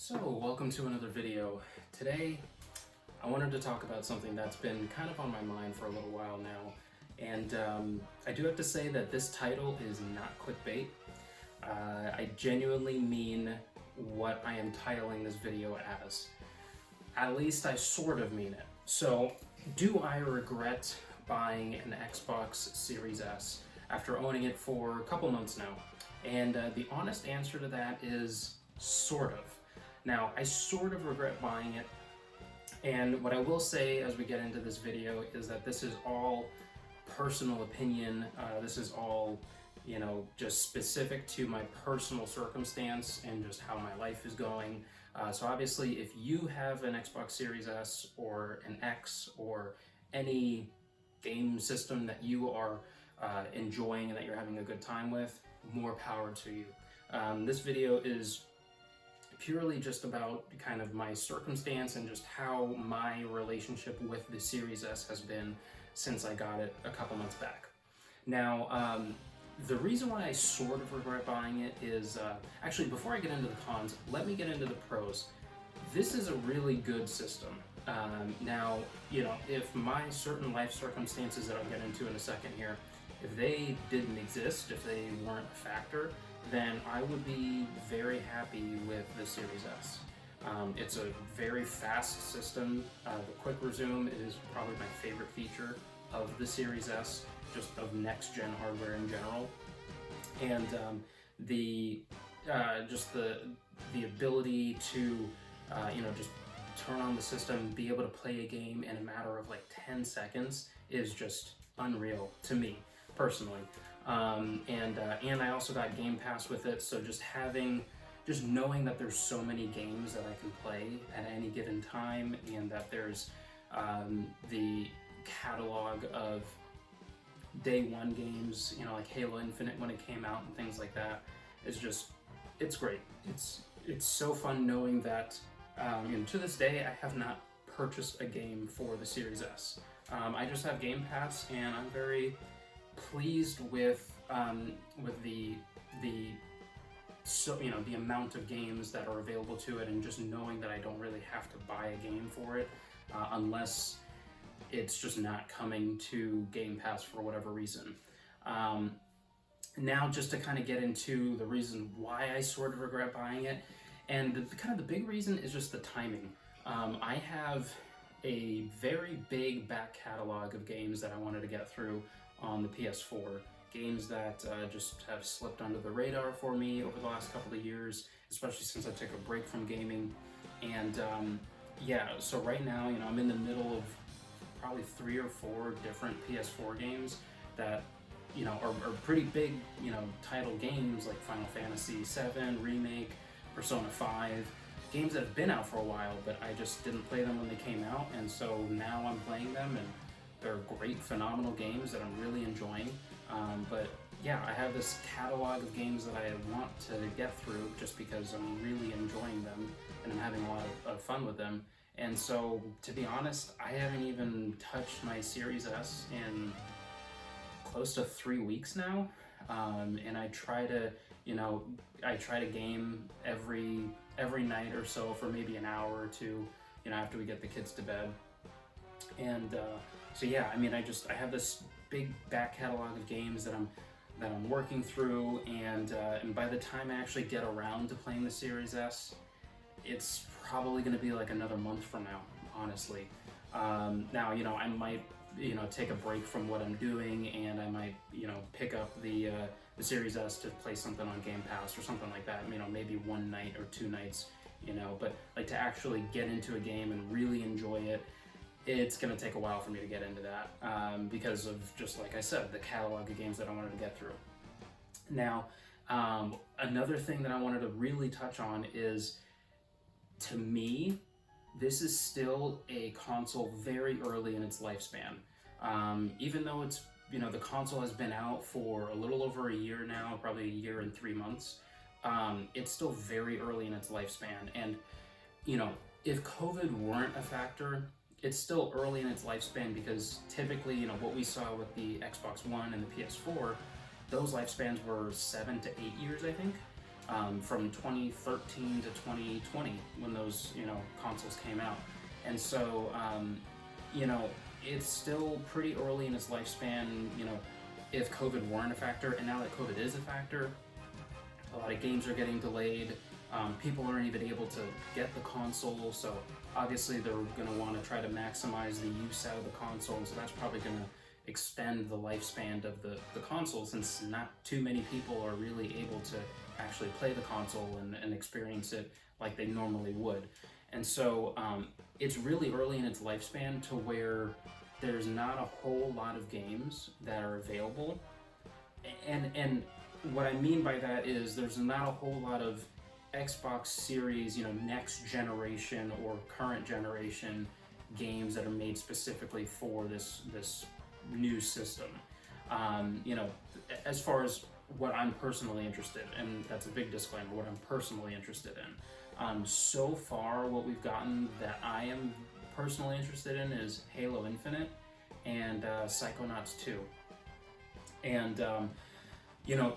So, welcome to another video. Today, I wanted to talk about something that's been kind of on my mind for a little while now. And I do have to say that this title is not clickbait. I genuinely mean what I am titling this video as. At least I sort of mean it. So, do I regret buying an Xbox Series S after owning it for a couple months now? And the honest answer to that is sort of. Now, I sort of regret buying it, and what I will say as we get into this video is that this is all personal opinion. This is all, just specific to my personal circumstance and just how my life is going. So obviously, if you have an Xbox Series S or an X or any game system that you are enjoying and that you're having a good time with, more power to you. This video is purely just about kind of my circumstance and just how my relationship with the Series S has been since I got it a couple months back. Now, the reason why I sort of regret buying it is, actually before I get into the cons, let me get into the pros. This is a really good system. Now, if my certain life circumstances that I'll get into in a second here, if they didn't exist, if they weren't a factor, then I would be very happy with the Series S. It's a very fast system. The quick resume is probably my favorite feature of the Series S, just of next-gen hardware in general. And the ability to just turn on the system, be able to play a game in a matter of like 10 seconds is just unreal to me personally. And I also got Game Pass with it, so just knowing that there's so many games that I can play at any given time, and that there's the catalog of day one games, like Halo Infinite when it came out and things like that, it's great. It's so fun knowing that, to this day I have not purchased a game for the Series S. I just have Game Pass, and I'm very pleased with the amount of games that are available to it, and just knowing that I don't really have to buy a game for it unless it's just not coming to Game Pass for whatever reason. Now, just to kind of get into the reason why I sort of regret buying it, and the big reason is just the timing. I have a very big back catalog of games that I wanted to get through on the PS4, games that just have slipped under the radar for me over the last couple of years, especially since I took a break from gaming. And so right now, I'm in the middle of probably 3 or 4 different PS4 games that are pretty big, title games like Final Fantasy VII Remake, Persona 5, games that have been out for a while, but I just didn't play them when they came out, and so now I'm playing them, and they're great, phenomenal games that I'm really enjoying. But yeah, I have this catalog of games that I want to get through just because I'm really enjoying them and I'm having a lot of fun with them. And so, to be honest, I haven't even touched my Series S in close to 3 weeks now. And I try to game every night or so for maybe an hour or two, after we get the kids to bed. And so yeah, I have this big back catalog of games that I'm working through, and by the time I actually get around to playing the Series S, it's probably going to be like another month from now, honestly. Now, I might, take a break from what I'm doing, and I might, pick up the Series S to play something on Game Pass or something like that, maybe one night or 2 nights, but like to actually get into a game and really enjoy it, it's going to take a while for me to get into that, because of, just like I said, the catalog of games that I wanted to get through. Now, another thing that I wanted to really touch on is, to me, this is still a console very early in its lifespan. Even though it's, the console has been out for a little over a year now, probably a year and 3 months, it's still very early in its lifespan. And, if COVID weren't a factor, it's still early in its lifespan, because typically, what we saw with the Xbox One and the PS4, those lifespans were 7 to 8 years, I think. from 2013 to 2020 when those consoles came out. And so it's still pretty early in its lifespan. If COVID weren't a factor, and now that COVID is a factor, a lot of games are getting delayed. People aren't even able to get the console, so obviously they're going to want to try to maximize the use out of the console, and so that's probably going to extend the lifespan of the console, since not too many people are really able to actually play the console and experience it like they normally would. And so it's really early in its lifespan to where there's not a whole lot of games that are available. And what I mean by that is there's not a whole lot of Xbox Series, next generation or current generation games that are made specifically for this new system. As far as what I'm personally interested in, and that's a big disclaimer, what I'm personally interested in. So far, what we've gotten that I am personally interested in is Halo Infinite and Psychonauts 2. And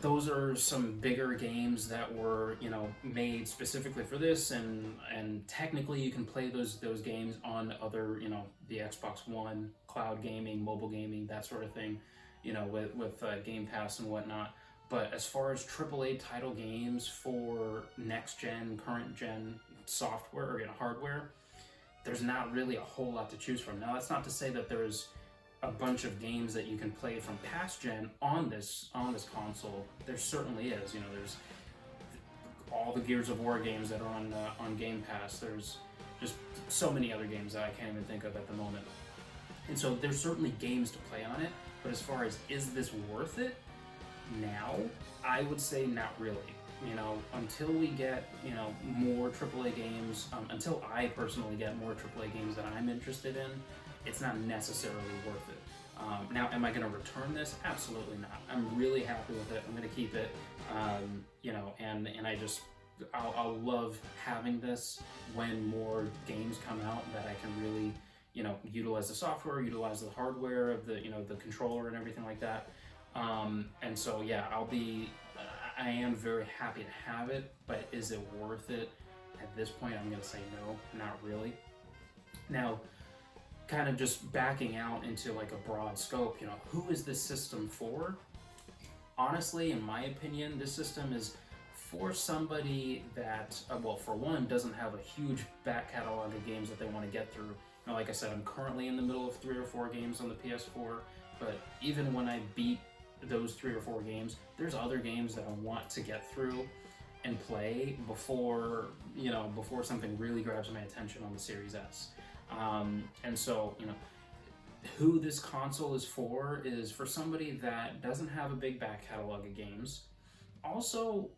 those are some bigger games that were, made specifically for this, and technically you can play those games on other, the Xbox One, cloud gaming, mobile gaming, that sort of thing, with Game Pass and whatnot. But as far as AAA title games for next gen, current gen software or hardware, there's not really a whole lot to choose from. Now, that's not to say that there's a bunch of games that you can play from past gen on this console. There certainly is. There's all the Gears of War games that are on Game Pass. There's just so many other games that I can't even think of at the moment. And so there's certainly games to play on it. But as far as is this worth it now, I would say not really. Until we get more AAA games, until I personally get more AAA games that I'm interested in, it's not necessarily worth it. Now, am I going to return this? Absolutely not. I'm really happy with it. I'm going to keep it. And I'll love having this when more games come out that I can really, utilize the software, utilize the hardware of the controller and everything like that. And so, yeah, I am very happy to have it, but is it worth it? At this point, I'm going to say no, not really. Now, kind of just backing out into like a broad scope, who is this system for? Honestly, in my opinion, this system is for somebody that, for one, doesn't have a huge back catalog of games that they want to get through. Like I said, I'm currently in the middle of 3 or 4 games on the PS4, but even when I beat those 3 or 4 games, there's other games that I want to get through and play before something really grabs my attention on the Series S. And so, who this console is for somebody that doesn't have a big back catalog of games. Also,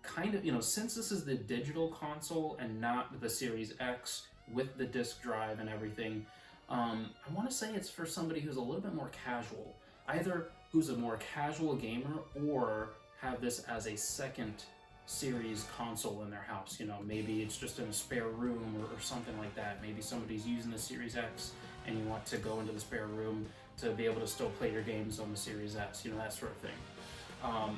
kind of, since this is the digital console and not the Series X with the disc drive and everything, I want to say it's for somebody who's a little bit more casual. Either who's a more casual gamer or have this as a second series console in their house. Maybe it's just in a spare room or something like that. Maybe somebody's using the Series X and you want to go into the spare room to be able to still play your games on the Series S, that sort of thing.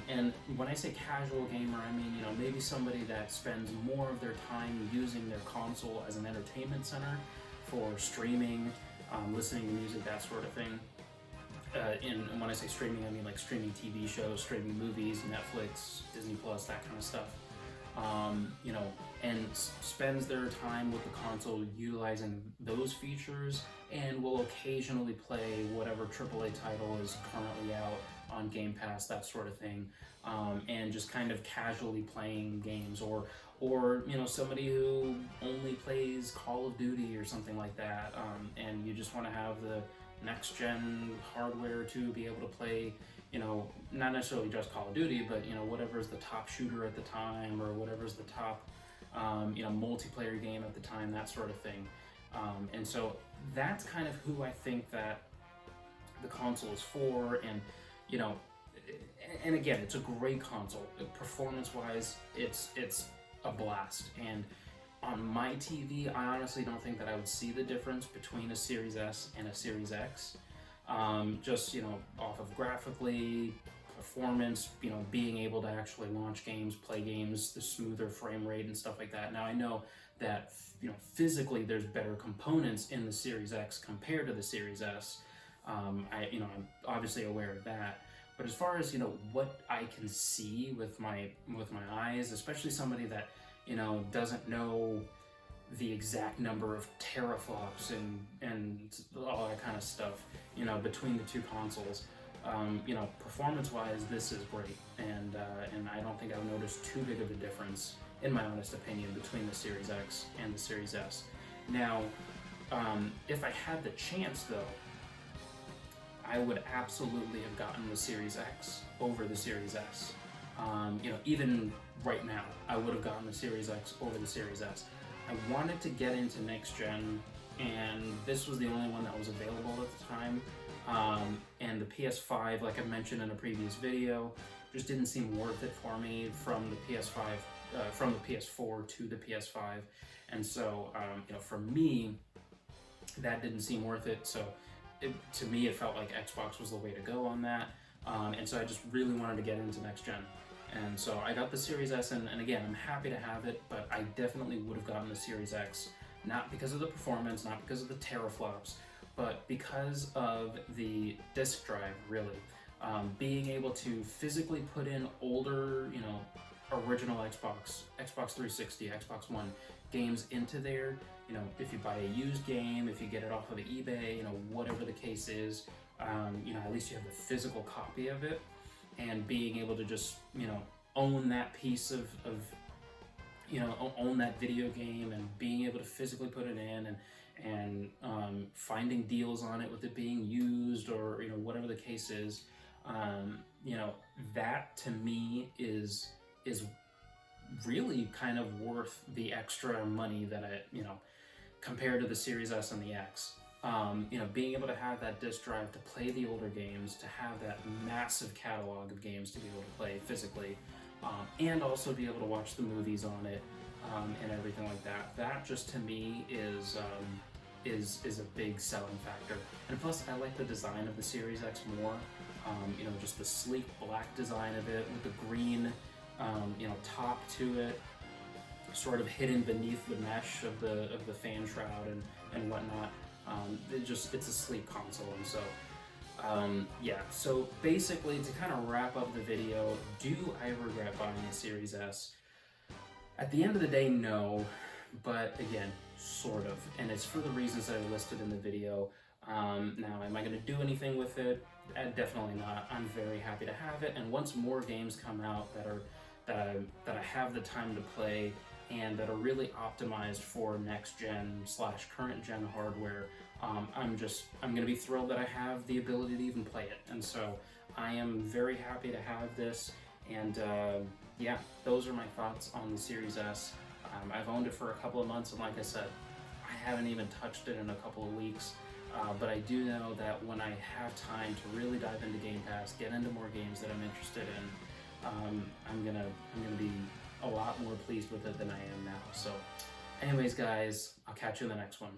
And when I say casual gamer, I mean, maybe somebody that spends more of their time using their console as an entertainment center for streaming, listening to music, that sort of thing. And when I say streaming, I mean like streaming TV shows, streaming movies, Netflix, Disney Plus, that kind of stuff. And spends their time with the console utilizing those features, and will occasionally play whatever AAA title is currently out on Game Pass, that sort of thing, and just kind of casually playing games, or somebody who only plays Call of Duty or something like that, and you just want to have the next gen hardware to be able to play, not necessarily just Call of Duty, but whatever's the top shooter at the time, or whatever's the top multiplayer game at the time, that sort of thing. And so that's kind of who I think that the console is for. And and again, it's a great console. Performance wise, it's a blast. And on my TV, I honestly don't think that I would see the difference between a Series S and a Series X. Just, off of graphically, performance, you know, being able to actually launch games, play games, the smoother frame rate and stuff like that. Now I know that, you know, physically there's better components in the Series X compared to the Series S. I'm obviously aware of that. But as far as, you know, what I can see with my eyes, especially somebody that, you know, doesn't know the exact number of teraflops and all that kind of stuff, you know, between the two consoles, you know, performance-wise, this is great, and I don't think I've noticed too big of a difference, in my honest opinion, between the Series X and the Series S. Now, if I had the chance, though, I would absolutely have gotten the Series X over the Series S. You know, even right now, I would have gotten the Series X over the Series S. I wanted to get into next gen, and this was the only one that was available at the time. And the PS5, like I mentioned in a previous video, just didn't seem worth it for me from the PS5, from the PS4 to the PS5. And so, you know, for me, that didn't seem worth it. So to me, it felt like Xbox was the way to go on that. And so I just really wanted to get into next gen. And so I got the Series S, and again, I'm happy to have it, but I definitely would have gotten the Series X, not because of the performance, not because of the teraflops, but because of the disk drive, really. Being able to physically put in older, you know, original Xbox 360, Xbox One games into there, you know, if you buy a used game, if you get it off of eBay, you know, whatever the case is, you know, at least you have the physical copy of it, and being able to just, you know, own that piece of you know, own that video game, and being able to physically put it in, and finding deals on it with it being used, or, you know, whatever the case is, you know, that to me is really kind of worth the extra money that you know, compared to the Series S and the X. You know, being able to have that disk drive to play the older games, to have that massive catalog of games to be able to play physically, and also be able to watch the movies on it, and everything like that. That just to me is a big selling factor. And plus, I like the design of the Series X more. You know, just the sleek black design of it with the green, you know, top to it, sort of hidden beneath the mesh of the fan shroud and whatnot. It's a sleek console. And so yeah, so basically, to kind of wrap up the video, do I regret buying the Series S? At the end of the day, no, but again, sort of, and it's for the reasons that I listed in the video. Now, am I going to do anything with it? Definitely not. I'm very happy to have it, and once more games come out that I have the time to play, and that are really optimized for next gen / current gen hardware, I'm going to be thrilled that I have the ability to even play it. And so I am very happy to have this, and yeah, those are my thoughts on the Series S. I've owned it for a couple of months, and like I said, I haven't even touched it in a couple of weeks. But I do know that when I have time to really dive into Game Pass, get into more games that I'm interested in, I'm gonna be a lot more pleased with it than I am now. So anyways, guys, I'll catch you in the next one.